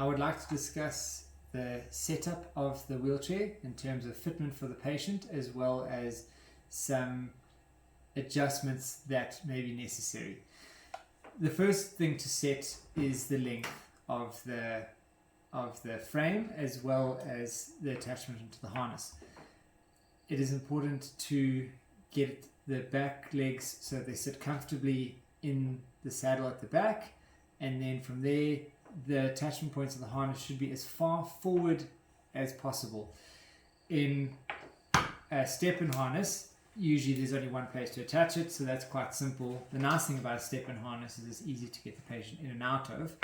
I would like to discuss the setup of the wheelchair in terms of fitment for the patient, as well as some adjustments that may be necessary. The first thing to set is the length of the frame, as well as the attachment into the harness. It is important to get the back legs so they sit comfortably in the saddle at the back, and then from there the attachment points of the harness should be as far forward as possible. In a step-in harness, usually there's only one place to attach it, so that's quite simple. The nice thing about a step-in harness is it's easy to get the patient in and out of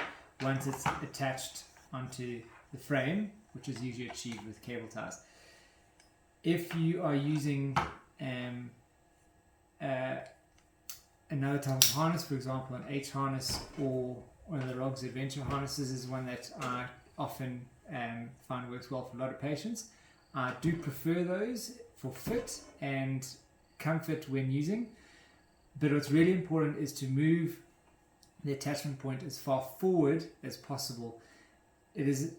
once it's attached onto the frame, which is usually achieved with cable ties. If you are using another type of harness, for example an H harness or one of the Rogs Adventure harnesses is one that I often find works well for a lot of patients. I do prefer those for fit and comfort when using, but what's really important is to move the attachment point as far forward as possible. It is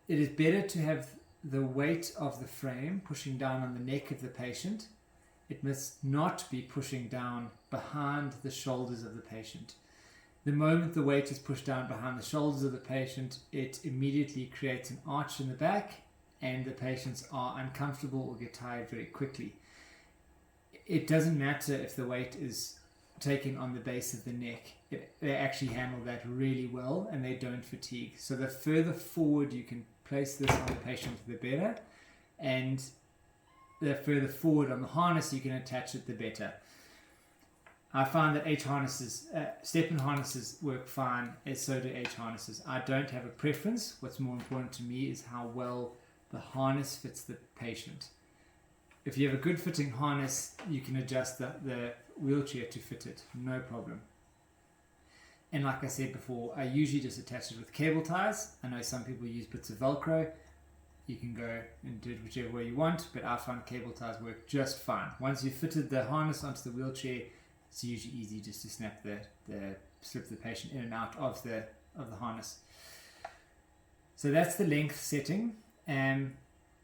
better to have the weight of the frame pushing down on the neck of the patient. It must not be pushing down behind the shoulders of the patient. The moment the weight is pushed down behind the shoulders of the patient, it immediately creates an arch in the back, and the patients are uncomfortable or get tired very quickly. It doesn't matter if the weight is taken on the base of the neck. They actually handle that really well, and they don't fatigue. So the further forward you can place this on the patient, the better, and the further forward on the harness you can attach it, the better. I find that H harnesses, step-in harnesses work fine, as so do H harnesses. I don't have a preference. What's more important to me is how well the harness fits the patient. If you have a good fitting harness, you can adjust the wheelchair to fit it, no problem. And like I said before, I usually just attach it with cable ties. I know some people use bits of Velcro. You can go and do it whichever way you want, but I find cable ties work just fine. Once you've fitted the harness onto the wheelchair, it's usually easy just to slip the patient in and out of the harness. So that's the length setting. And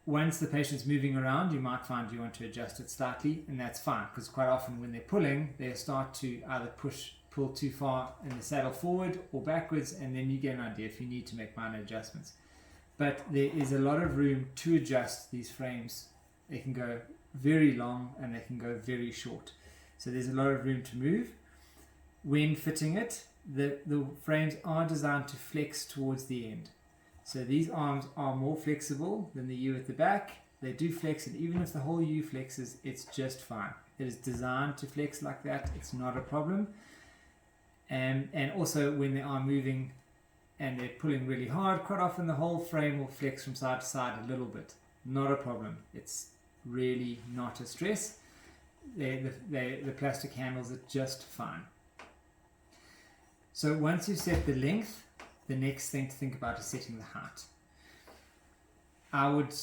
once the patient's moving around, you might find you want to adjust it slightly, and that's fine, because quite often when they're pulling, they start to either pull too far in the saddle forward or backwards, and then you get an idea if you need to make minor adjustments. But there is a lot of room to adjust these frames. They can go very long and they can go very short. So there's a lot of room to move. When fitting it, the frames are designed to flex towards the end. So these arms are more flexible than the U at the back. They do flex, and even if the whole U flexes, it's just fine. It is designed to flex like that. It's not a problem. And also when they are moving and they're pulling really hard, quite often the whole frame will flex from side to side a little bit. Not a problem. It's really not a stress. The plastic handles it just fine. So once you've set the length, the next thing to think about is setting the height. I would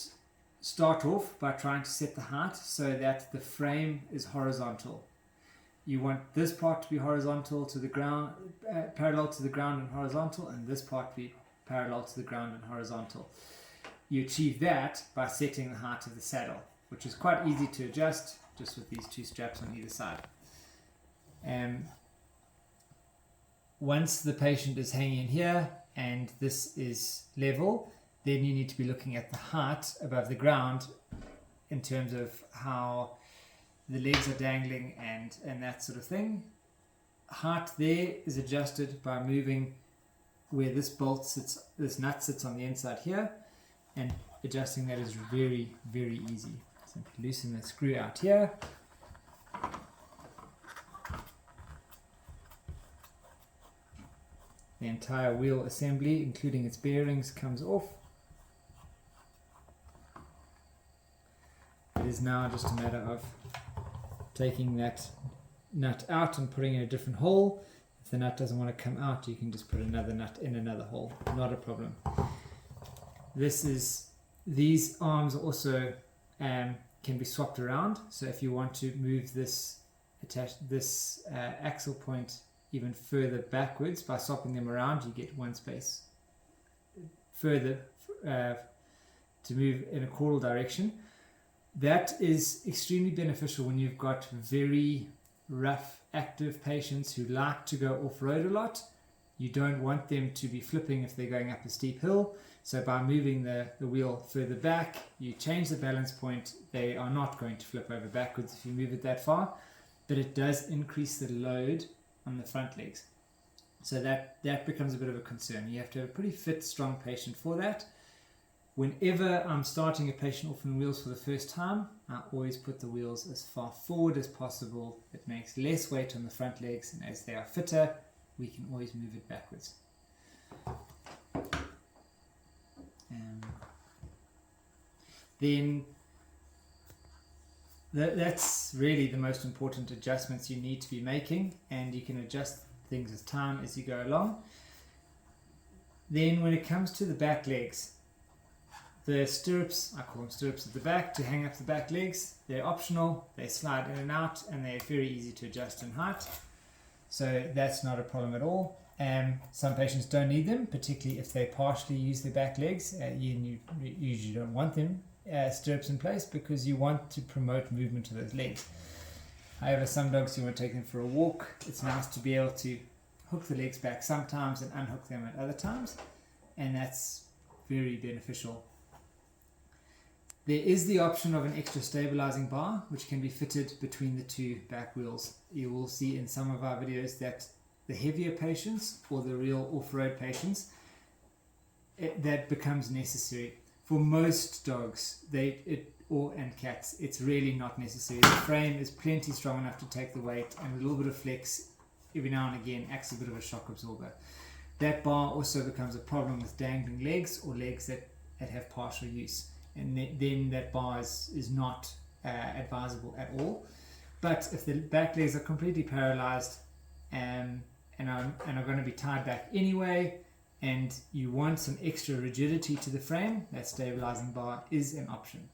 start off by trying to set the height so that the frame is horizontal. You want this part to be horizontal to the ground, parallel to the ground and horizontal, and this part to be parallel to the ground and horizontal. You achieve that by setting the height of the saddle, which is quite easy to adjust just with these two straps on either side. Once the patient is hanging here and this is level, then you need to be looking at the height above the ground in terms of how the legs are dangling and that sort of thing. Height there is adjusted by moving where this bolt sits, this nut sits on the inside here, and adjusting that is very, very easy. Simply loosen the screw out here. The entire wheel assembly, including its bearings, comes off. It is now just a matter of taking that nut out and putting in a different hole. If the nut doesn't want to come out, you can just put another nut in another hole. Not a problem. These arms also can be swapped around. So if you want to move this axle point even further backwards by swapping them around, you get one space further to move in a caudal direction. That is extremely beneficial when you've got very rough, active patients who like to go off-road a lot. You don't want them to be flipping if they're going up a steep hill. So by moving the wheel further back, you change the balance point. They are not going to flip over backwards if you move it that far, but it does increase the load on the front legs. So that becomes a bit of a concern. You have to have a pretty fit, strong patient for that. Whenever I'm starting a patient off on wheels for the first time, I always put the wheels as far forward as possible. It makes less weight on the front legs, and as they are fitter, we can always move it backwards. Then that's really the most important adjustments you need to be making, and you can adjust things as time as you go along. Then when it comes to the back legs, the stirrups, I call them stirrups at the back to hang up the back legs, they're optional, they slide in and out, and they're very easy to adjust in height, so that's not a problem at all. Some patients don't need them, particularly if they partially use their back legs. You usually don't want them stirrups in place because you want to promote movement to those legs. However, some dogs, you want to take them for a walk. It's nice to be able to hook the legs back sometimes and unhook them at other times, and that's very beneficial. There is the option of an extra stabilizing bar which can be fitted between the two back wheels. You will see in some of our videos that the heavier patients or the real off-road patients, that becomes necessary. For most dogs and cats, it's really not necessary. The frame is plenty strong enough to take the weight, and a little bit of flex every now and again acts a bit of a shock absorber. That bar also becomes a problem with dangling legs or legs that have partial use, and then that bar is not advisable at all. But if the back legs are completely paralyzed and are going to be tied back anyway, and you want some extra rigidity to the frame, that stabilizing bar is an option.